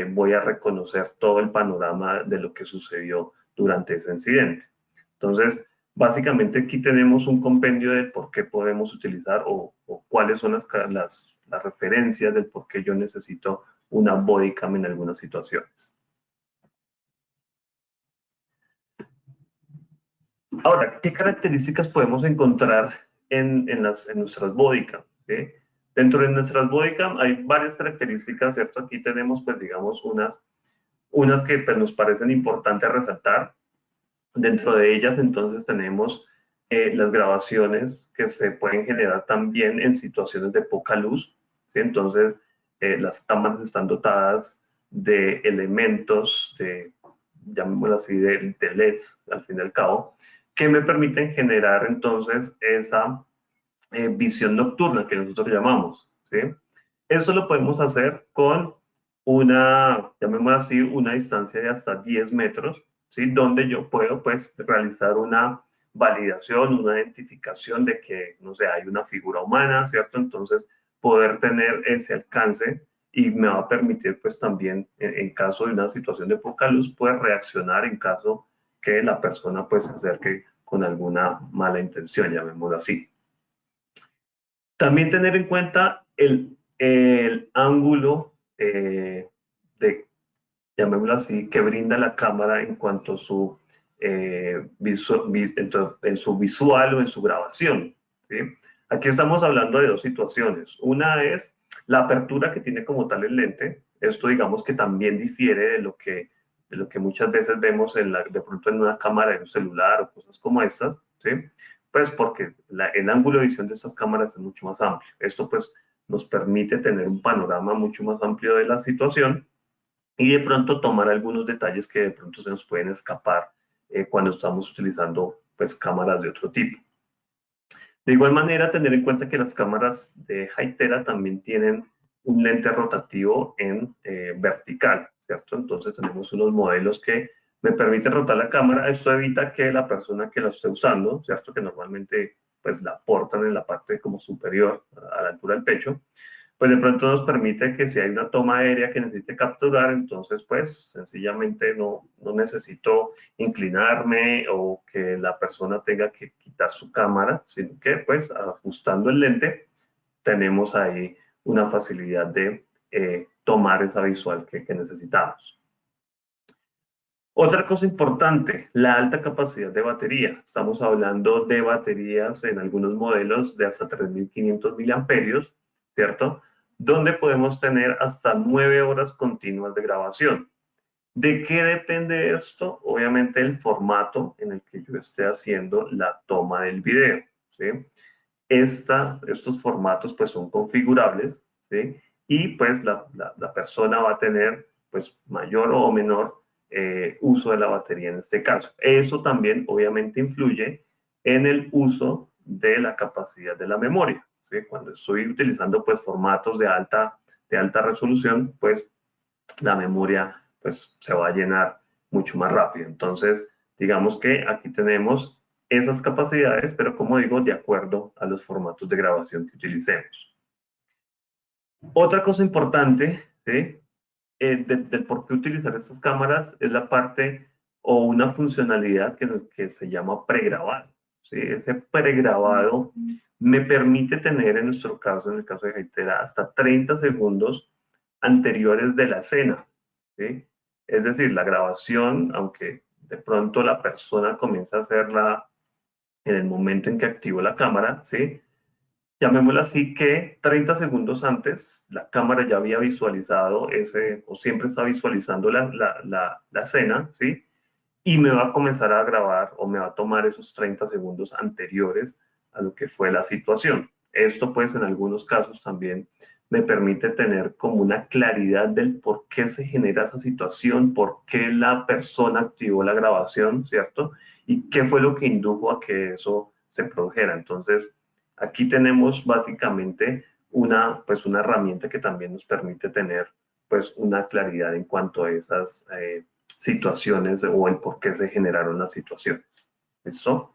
voy a reconocer todo el panorama de lo que sucedió durante ese incidente. Entonces, básicamente aquí tenemos un compendio de por qué podemos utilizar o cuáles son las referencias del por qué yo necesito una bodycam en algunas situaciones. Ahora, ¿qué características podemos encontrar en nuestras bodycam? ¿Sí? Dentro de nuestras bodycam hay varias características, ¿cierto? Aquí tenemos, pues, digamos, unas que pues, nos parecen importantes resaltar. Dentro de ellas, entonces, tenemos las grabaciones que se pueden generar también en situaciones de poca luz, ¿sí? Entonces, las cámaras están dotadas de elementos, llamémoslo así, de LEDs, al fin y al cabo, que me permiten generar entonces esa visión nocturna que nosotros llamamos, ¿sí? Eso lo podemos hacer con llamémoslo así, una distancia de hasta 10 metros, ¿sí? Donde yo puedo, pues, realizar una validación, una identificación de que, no sé, hay una figura humana, ¿cierto? Entonces, poder tener ese alcance y me va a permitir, pues, también, en caso de una situación de poca luz, poder reaccionar en caso que la persona, pues, se acerque con alguna mala intención, llamémoslo así. También tener en cuenta el ángulo llamémoslo así, que brinda la cámara en cuanto a su en su visual o en su grabación, ¿sí? Aquí estamos hablando de dos situaciones. Una es la apertura que tiene como tal el lente. Esto digamos que también difiere de lo que muchas veces vemos de pronto en una cámara de un celular o cosas como estas, ¿sí? Pues porque el ángulo de visión de estas cámaras es mucho más amplio. Esto pues nos permite tener un panorama mucho más amplio de la situación y de pronto tomar algunos detalles que de pronto se nos pueden escapar cuando estamos utilizando pues cámaras de otro tipo. De igual manera, tener en cuenta que las cámaras de Hytera también tienen un lente rotativo en vertical, ¿cierto? Entonces tenemos unos modelos que me permiten rotar la cámara. Esto evita que la persona que la esté usando, ¿cierto? Que normalmente pues la portan en la parte como superior a la altura del pecho, pues de pronto nos permite que si hay una toma aérea que necesite capturar, entonces pues sencillamente no necesito inclinarme o que la persona tenga que quitar su cámara, sino que pues ajustando el lente tenemos ahí una facilidad de tomar esa visual que necesitamos. Otra cosa importante, la alta capacidad de batería. Estamos hablando de baterías en algunos modelos de hasta 3.500 miliamperios, ¿cierto? Donde podemos tener hasta 9 horas continuas de grabación. ¿De qué depende esto? Obviamente el formato en el que yo esté haciendo la toma del video, ¿sí? Estos formatos pues son configurables, ¿sí? Y pues la persona va a tener pues mayor o menor uso de la batería en este caso. Eso también obviamente influye en el uso de la capacidad de la memoria, ¿sí? Cuando estoy utilizando pues formatos de alta resolución, pues la memoria pues se va a llenar mucho más rápido. Entonces, digamos que aquí tenemos esas capacidades, pero como digo, de acuerdo a los formatos de grabación que utilicemos. Otra cosa importante, ¿sí? De por qué utilizar estas cámaras es la parte o una funcionalidad que se llama pregrabado, ¿sí? Ese pregrabado me permite tener en nuestro caso, en el caso de Hytera, hasta 30 segundos anteriores de la escena, ¿sí? Es decir, la grabación, aunque de pronto la persona comienza a hacerla en el momento en que activo la cámara, ¿sí? Llamémoslo así, que 30 segundos antes la cámara ya había visualizado o siempre está visualizando la escena, ¿sí? Y me va a comenzar a grabar o me va a tomar esos 30 segundos anteriores a lo que fue la situación. Esto pues en algunos casos también me permite tener como una claridad del por qué se genera esa situación, por qué la persona activó la grabación, ¿cierto? Y qué fue lo que indujo a que eso se produjera. Entonces, aquí tenemos básicamente una herramienta que también nos permite tener pues una claridad en cuanto a esas situaciones o el por qué se generaron las situaciones. ¿Listo?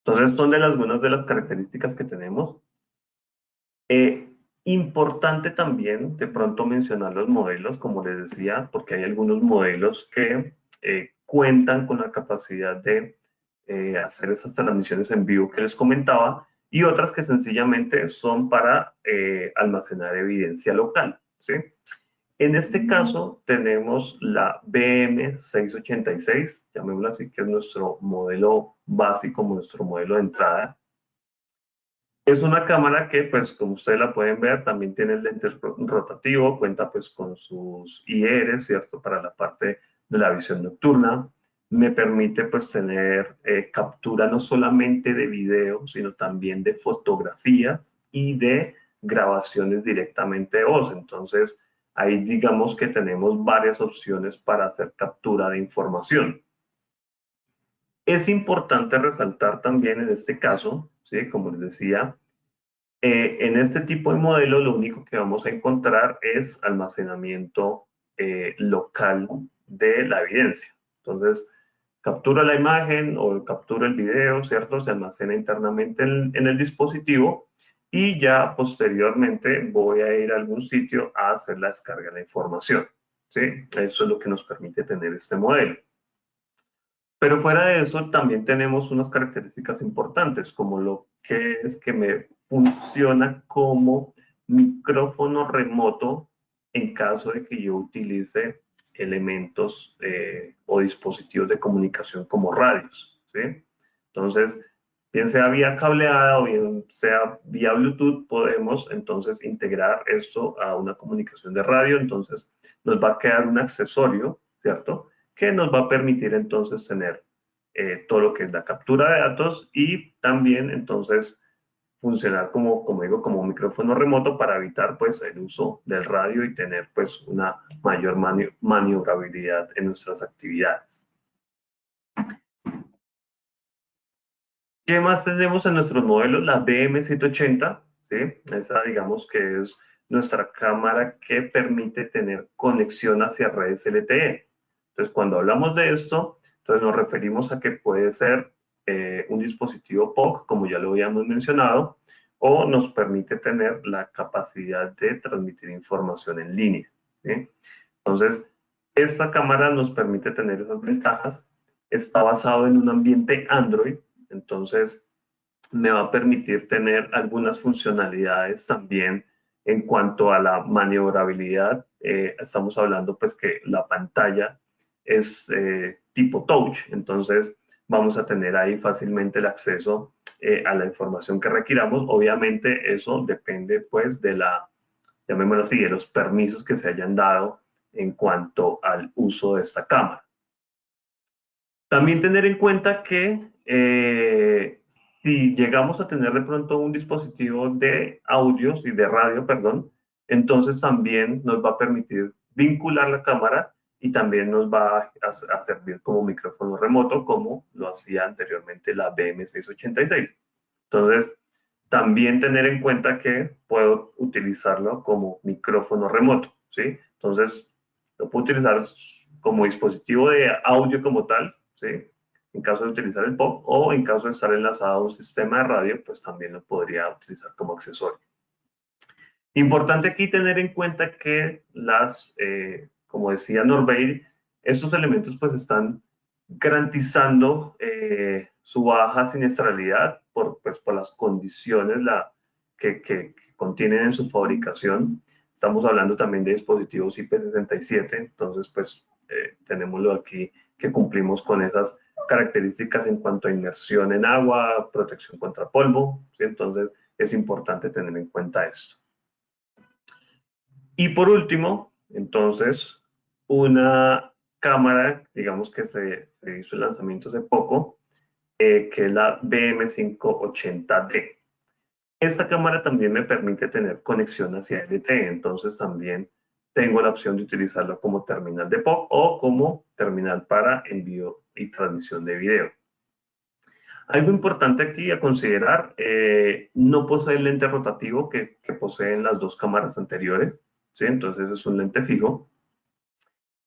Entonces, son algunas de las características que tenemos. Importante también de pronto mencionar los modelos, como les decía, porque hay algunos modelos que cuentan con la capacidad de hacer esas transmisiones en vivo que les comentaba y otras que sencillamente son para almacenar evidencia local, ¿sí? En este caso tenemos la BM686, llamémoslo así, que es nuestro modelo básico, nuestro modelo de entrada. Es una cámara que, pues, como ustedes la pueden ver, también tiene el lente rotativo, cuenta pues con sus IR, ¿cierto? Para la parte de la visión nocturna. Me permite pues tener captura no solamente de video, sino también de fotografías y de grabaciones directamente de voz. Entonces, ahí digamos que tenemos varias opciones para hacer captura de información. Es importante resaltar también en este caso, ¿sí? Como les decía, en este tipo de modelo lo único que vamos a encontrar es almacenamiento local de la evidencia. Entonces, captura la imagen o captura el video, ¿cierto? Se almacena internamente en el dispositivo y ya posteriormente voy a ir a algún sitio a hacer la descarga de la información, ¿sí? Eso es lo que nos permite tener este modelo. Pero fuera de eso, también tenemos unas características importantes, como lo que es que me funciona como micrófono remoto en caso de que yo utilice elementos o dispositivos de comunicación como radios, ¿sí? Entonces, bien sea vía cableada o bien sea vía Bluetooth, podemos entonces integrar esto a una comunicación de radio. Entonces, nos va a quedar un accesorio, ¿cierto?, que nos va a permitir entonces tener todo lo que es la captura de datos y también entonces funcionar como digo, como un micrófono remoto para evitar pues el uso del radio y tener pues una mayor maniobrabilidad en nuestras actividades. ¿Qué más tenemos en nuestros modelos? La BM780, ¿sí? Esa digamos que es nuestra cámara que permite tener conexión hacia redes LTE. Entonces, cuando hablamos de esto, entonces nos referimos a que puede ser un dispositivo POC, como ya lo habíamos mencionado, o nos permite tener la capacidad de transmitir información en línea, ¿sí? Entonces, esta cámara nos permite tener esas ventajas. Está basado en un ambiente Android, entonces me va a permitir tener algunas funcionalidades también en cuanto a la maniobrabilidad. Estamos hablando pues que la pantalla es tipo touch, entonces vamos a tener ahí fácilmente el acceso a la información que requiramos. Obviamente eso depende pues de la, llamémoslo así, de los permisos que se hayan dado en cuanto al uso de esta cámara. También tener en cuenta que si llegamos a tener de pronto un dispositivo de audios y de radio, perdón, entonces también nos va a permitir vincular la cámara y también nos va a servir como micrófono remoto, como lo hacía anteriormente la BM686. Entonces, también tener en cuenta que puedo utilizarlo como micrófono remoto, ¿sí? Entonces, lo puedo utilizar como dispositivo de audio como tal, ¿sí? En caso de utilizar el POC, o en caso de estar enlazado a un sistema de radio, pues también lo podría utilizar como accesorio. Importante aquí tener en cuenta que como decía Norbeil, estos elementos pues están garantizando su baja siniestralidad por las condiciones que contienen en su fabricación. Estamos hablando también de dispositivos IP67, entonces pues tenemoslo aquí que cumplimos con esas características en cuanto a inmersión en agua, protección contra polvo, ¿sí? Entonces es importante tener en cuenta esto. Y por último, entonces, una cámara, digamos que se hizo el lanzamiento hace poco, que es la BM580D. Esta cámara también me permite tener conexión hacia LTE, entonces también tengo la opción de utilizarlo como terminal de POC o como terminal para envío y transmisión de video. Algo importante aquí a considerar, no posee el lente rotativo que poseen las dos cámaras anteriores, ¿sí? Entonces es un lente fijo.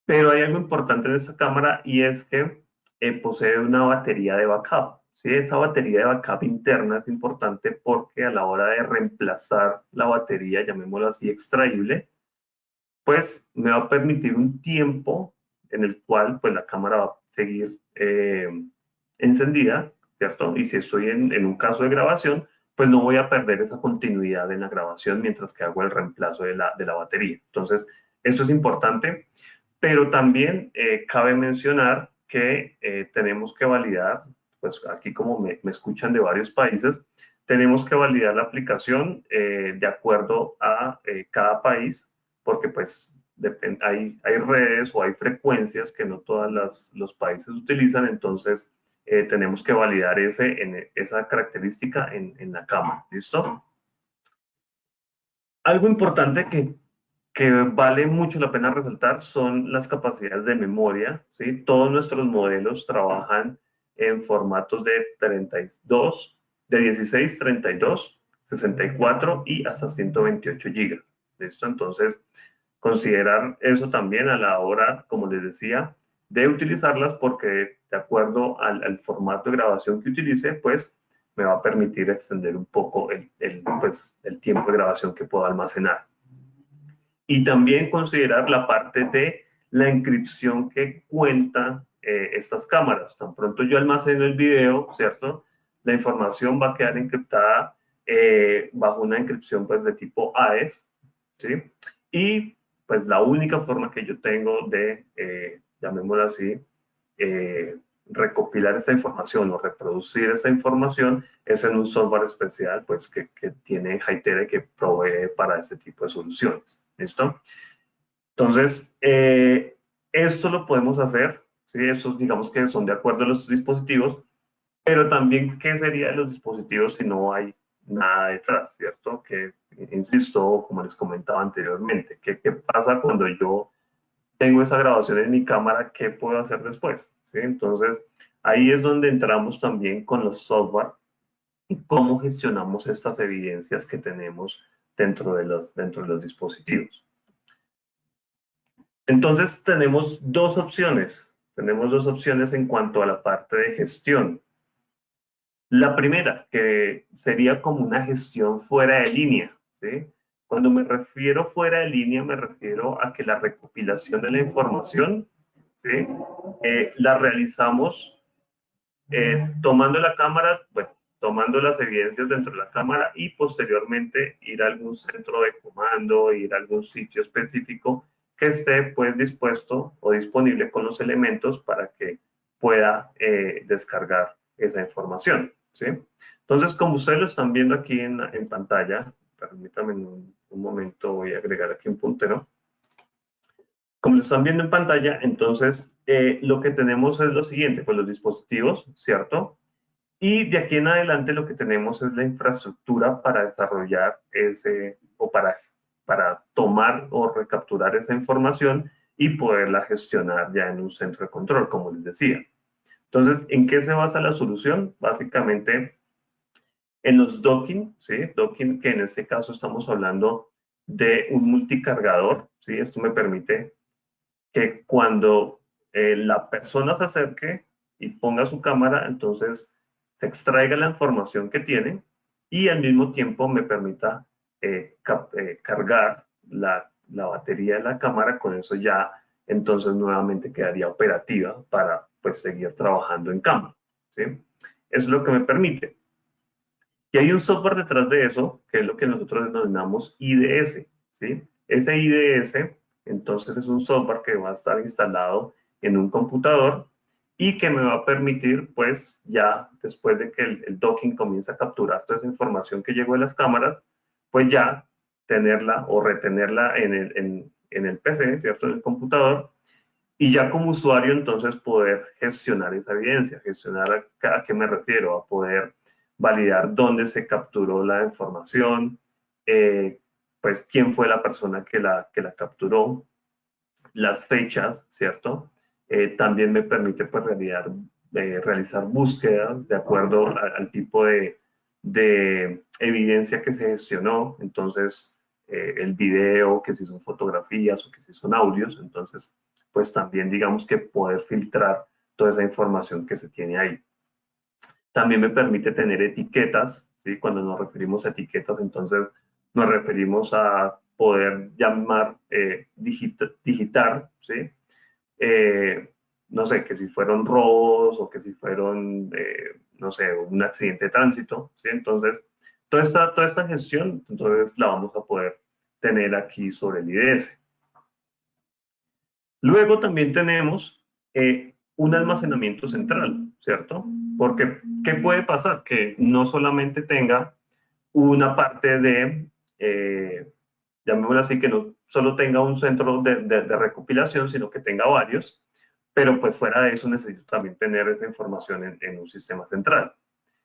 Pero hay algo importante en esta cámara y es que posee una batería de backup, ¿sí? Esa batería de backup interna es importante porque a la hora de reemplazar la batería, llamémoslo así, extraíble, pues me va a permitir un tiempo en el cual pues la cámara va a seguir encendida, ¿cierto? Y si estoy en un caso de grabación, pues no voy a perder esa continuidad en la grabación mientras que hago el reemplazo de la batería. Entonces, esto es importante, pero también cabe mencionar que tenemos que validar, pues aquí como me escuchan de varios países, tenemos que validar la aplicación de acuerdo a cada país, porque pues hay redes o hay frecuencias que no todos los países utilizan, entonces tenemos que validar esa característica en la cámara, ¿listo? Algo importante que vale mucho la pena resaltar son las capacidades de memoria, ¿sí? Todos nuestros modelos trabajan en formatos de 32, de 16, 32, 64 y hasta 128 gigas, ¿listo? Entonces, considerar eso también a la hora, como les decía, de utilizarlas porque de acuerdo al formato de grabación que utilice, pues me va a permitir extender un poco el tiempo de grabación que puedo almacenar. Y también considerar la parte de la encripción que cuenta estas cámaras. Tan pronto yo almaceno el video, ¿cierto? La información va a quedar encriptada bajo una encripción pues de tipo AES, ¿sí? Y pues la única forma que yo tengo de, llamémoslo así, recopilar esta información o reproducir esta información es en un software especial pues que tiene Hytera, que provee para este tipo de soluciones. ¿Listo? Entonces, esto lo podemos hacer, ¿sí? Estos digamos que son de acuerdo a los dispositivos, pero también, ¿qué sería de los dispositivos si no hay nada detrás, ¿cierto? Que, insisto, como les comentaba anteriormente, ¿qué pasa cuando yo tengo esa grabación en mi cámara? ¿Qué puedo hacer después? ¿Sí? Entonces, ahí es donde entramos también con los software y cómo gestionamos estas evidencias que tenemos dentro de los dispositivos. Entonces, tenemos dos opciones. Tenemos dos opciones en cuanto a la parte de gestión. La primera, que sería como una gestión fuera de línea, ¿sí? Cuando me refiero fuera de línea, me refiero a que la recopilación de la información, ¿sí? La realizamos tomando la cámara, bueno, tomando las evidencias dentro de la cámara y posteriormente ir a algún centro de comando, ir a algún sitio específico que esté pues dispuesto o disponible con los elementos para que pueda descargar esa información, ¿sí? Entonces, como ustedes lo están viendo aquí en pantalla, permítanme un momento, voy a agregar aquí un puntero. Como lo están viendo en pantalla, entonces lo que tenemos es lo siguiente, pues los dispositivos, ¿cierto? Y de aquí en adelante lo que tenemos es la infraestructura para desarrollar o para tomar o recapturar esa información y poderla gestionar ya en un centro de control, como les decía. Entonces, ¿en qué se basa la solución? Básicamente en los docking, ¿sí? Docking, que en este caso estamos hablando de un multicargador, ¿sí? Esto me permite que cuando la persona se acerque y ponga su cámara, entonces se extraiga la información que tiene y al mismo tiempo me permita cargar la batería de la cámara. Con eso ya entonces nuevamente quedaría operativa para pues seguir trabajando en cámara, ¿sí? Eso es lo que me permite. Y hay un software detrás de eso, que es lo que nosotros denominamos IDS, ¿sí? Ese IDS, entonces, es un software que va a estar instalado en un computador y que me va a permitir, pues, ya después de que el docking comience a capturar toda esa información que llegó de las cámaras, pues ya tenerla o retenerla en el PC, ¿cierto? En el computador. Y ya como usuario, entonces, poder gestionar esa evidencia. Gestionar, ¿a qué me refiero? A poder validar dónde se capturó la información, pues quién fue la persona que la capturó, las fechas, ¿cierto? También me permite pues, realizar búsquedas de acuerdo al tipo de evidencia que se gestionó. Entonces, el video, que si son fotografías o que si son audios, entonces, pues también digamos que poder filtrar toda esa información que se tiene ahí. También me permite tener etiquetas, ¿sí? Cuando nos referimos a etiquetas, entonces nos referimos a poder llamar, digitar, ¿sí? No sé, que si fueron robos o que si fueron, no sé, un accidente de tránsito, ¿sí? Entonces, toda esta gestión, entonces la vamos a poder tener aquí sobre el IDS. Luego también tenemos un almacenamiento central, ¿cierto? Porque, ¿qué puede pasar? Que no solamente tenga una parte de, llamémoslo así, que no solo tenga un centro de recopilación, sino que tenga varios, pero pues fuera de eso necesito también tener esa información en un sistema central.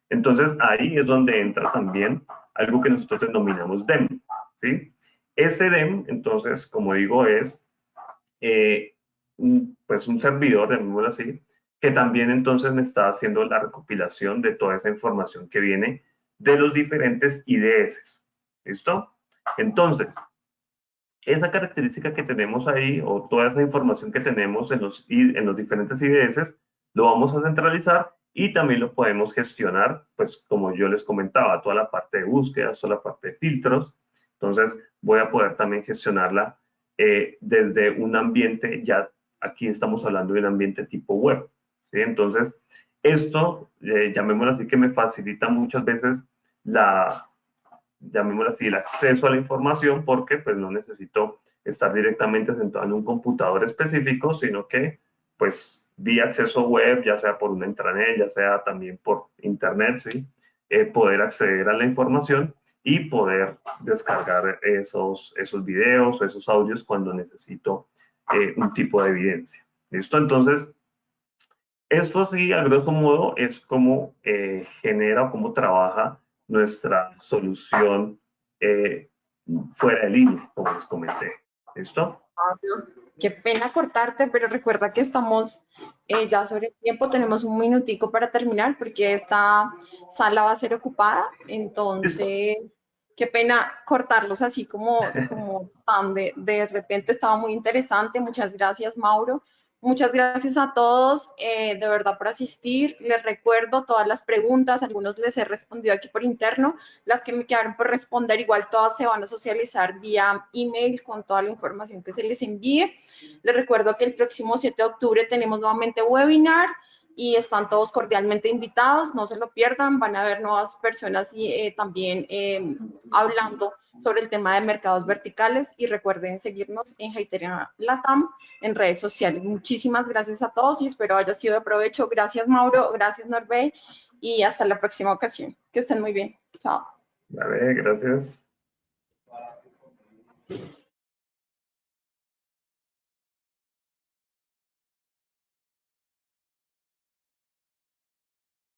Entonces ahí es donde entra también algo que nosotros denominamos DEM, ¿sí? Ese DEM, entonces, como digo, es pues un servidor, llamémoslo así, que también entonces me está haciendo la recopilación de toda esa información que viene de los diferentes IDS. ¿Listo? Entonces, esa característica que tenemos ahí, o toda esa información que tenemos en los diferentes IDS, lo vamos a centralizar y también lo podemos gestionar, pues como yo les comentaba, toda la parte de búsqueda, toda la parte de filtros. Entonces, voy a poder también gestionarla desde un ambiente, ya aquí estamos hablando de un ambiente tipo web, ¿sí? Entonces, esto, llamémoslo así, que me facilita muchas veces llamémoslo así, el acceso a la información, porque pues no necesito estar directamente sentado en un computador específico, sino que pues vía acceso web, ya sea por una intranet, ya sea también por internet, ¿sí? Poder acceder a la información y poder descargar esos videos o esos audios cuando necesito un tipo de evidencia. ¿Listo? Entonces, esto sí, a grosso modo, es como genera o cómo trabaja nuestra solución fuera de línea, como les comenté. ¿Listo? Qué pena cortarte, pero recuerda que estamos ya sobre el tiempo, tenemos un minutico para terminar porque esta sala va a ser ocupada, entonces qué pena cortarlos así como tan de repente. Estaba muy interesante. Muchas gracias, Mauro. Muchas gracias a todos, de verdad, por asistir. Les recuerdo todas las preguntas, algunos les he respondido aquí por interno, las que me quedaron por responder, igual todas se van a socializar vía email con toda la información que se les envíe. Les recuerdo que el próximo 7 de octubre tenemos nuevamente webinar y están todos cordialmente invitados, no se lo pierdan, van a haber nuevas personas y también hablando sobre el tema de mercados verticales, y recuerden seguirnos en Hayteria Latam en redes sociales. Muchísimas gracias a todos y espero haya sido de provecho. Gracias, Mauro, gracias, Norbe, y hasta la próxima ocasión. Que estén muy bien. Chao. Vale, gracias.